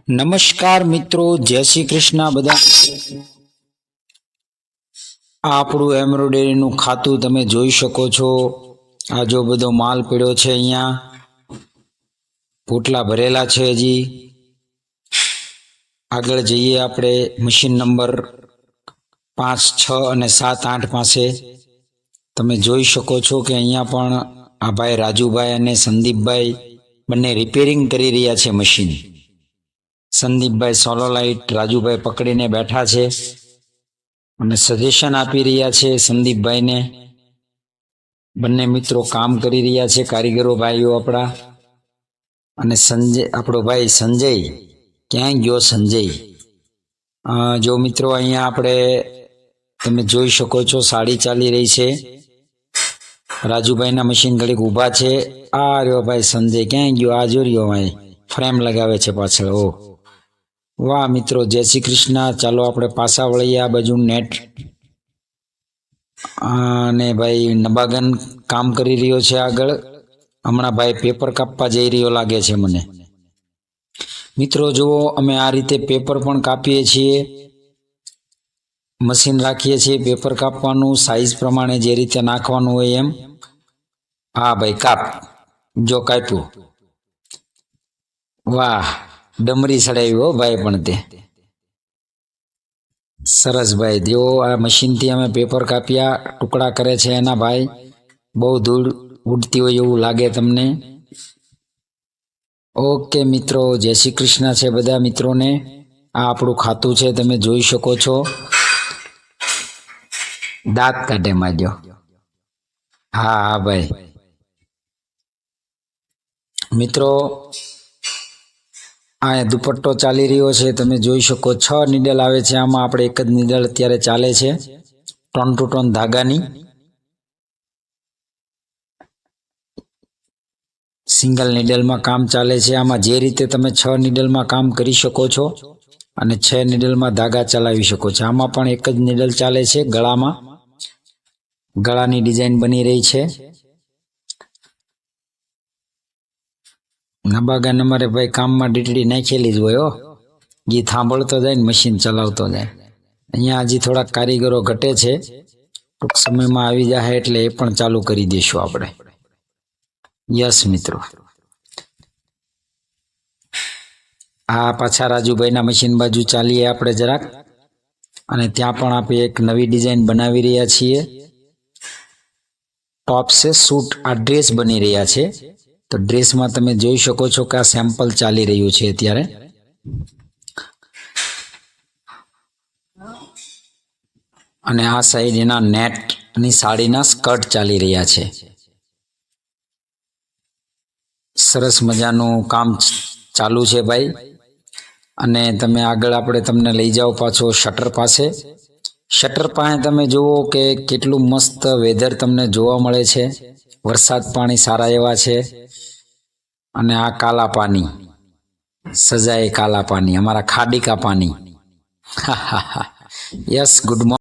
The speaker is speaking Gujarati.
નમસ્કાર મિત્રો, જય શ્રી કૃષ્ણ બધા। આ આપણું એમ્બ્રોઇડરીનું ખાતું તમે જોઈ શકો છો। આ જો બધો માલ પડ્યો છે, અહીંયા પોટલા ભરેલા છે। હજી આગળ જઈએ આપણે મશીન નંબર 5, 6 અને 7, 8 પાસે। તમે જોઈ શકો છો કે અહીંયા પણ આ ભાઈ રાજુભાઈ અને સંદીપભાઈ બંને રિપેરિંગ કરી રહ્યા છે મશીન। સંદીપભાઈ સોલો લાઇટ રાજુભાઈ પકડીને બેઠા છે અને સજેશન આપી રહ્યા છે સંદીપભાઈને। બંને મિત્રો કામ કરી રહ્યા છે, કારીગરો ભાઈઓ આપણા। અને સંજય, આપણો ભાઈ સંજય ક્યાં ગયો? સંજય જો મિત્રો અહીંયા આપણે તમે જોઈ શકો છો સાડી ચાલી રહી છે। રાજુભાઈના મશીન ઘડીક ઊભા છે। આ રહ્યો ભાઈ સંજય, ક્યાં ગયો? આ જો રહ્યો ભાઈ, ફ્રેમ લગાવે છે પાછળ। ઓ વાહ મિત્રો, જય શ્રી કૃષ્ણ। ચાલો આપણે પાછા વળીએ આ બાજુ નેટ। અને ભાઈ નબાગન કામ કરી રહ્યો છે આગળ। હમણાં ભાઈ પેપર કાપવા જઈ રહ્યો લાગે છે મને। મિત્રો જુઓ, અમે આ રીતે પેપર પણ કાપીએ છીએ, મશીન રાખીએ છીએ પેપર કાપવાનું, સાઈઝ પ્રમાણે જે રીતે નાખવાનું હોય એમ। હા ભાઈ કાપ, જો કાપ્યું। વાહ, ડમરી ચડાવી હો ભાઈ, પણ તે સરસ ભાઈ। જો આ મશીનથી અમે પેપર કાપ્યા, ટુકડા કરે છે એના ભાઈ। બહુ ધૂળ ઉડતી હોય એવું લાગે તમને। ઓકે મિત્રો, જય શ્રી કૃષ્ણ છે બધા મિત્રોને। આ આપણું ખાતું છે, તમે જોઈ શકો છો। દાંત કાઢે માજો। હા હા ભાઈ મિત્રો, આ દુપટ્ટો ચાલી રહ્યો છે, તમે જોઈ શકો। 6 નીડલ આવે છે આમાં, આપણે એક જ નીડલ અત્યારે ચાલે છે ટોન ટુ ટોન ધાગાની। સિંગલ નીડલમાં કામ ચાલે છે આમાં। જે રીતે તમે 6 નીડલમાં કામ કરી શકો છો અને 6 નીડલમાં ધાગા ચલાવી શકો છો। આમાં પણ એક જ નીડલ ચાલે છે, ગળામાં ગળાની ડિઝાઇન બની રહી છે। નબાગાન અમારે ભાઈ કામમાં ડીટડી નાખેલી જ હોય હો, ગીત સાંભળતો જાય ને મશીન ચલાવતો જાય। અહીંયા હજી થોડાક કારીગરો ઘટે છે, ટૂંક સમયમાં આવી જાય એટલે એ પણ ચાલુ કરી દઈશું આપણે। યસ મિત્રો, આ પાછા રાજુભાઈના મશીન બાજુ ચાલીએ આપણે જરાક। અને ત્યાં પણ આપણે એક નવી ડિઝાઇન બનાવી રહ્યા છીએ। ટોપ છે સૂટ, આ ડ્રેસ બની રહ્યા છે। તો ડ્રેસમાં તમે જોઈ શકો છો કે આ સેમ્પલ ચાલી રહ્યું છે અત્યારે। અને આ સાઈડ એના નેટની સાડીના સ્કર્ટ ચાલી રહ્યા છે। સરસ મજાનું કામ ચાલુ છે ભાઈ। અને તમે આગળ આપણે તમને લઈ જાઓ પાછો શટર પાસે। શટર પાસે તમે જુઓ કે કેટલું મસ્ત વેધર તમને જોવા મળે છે। વરસાદ પાણી સારા એવા છે। અને આ કાલા પાની, સજાએ કાલા પાની, અમારા ખાડી કા પાની। Yes, good morning.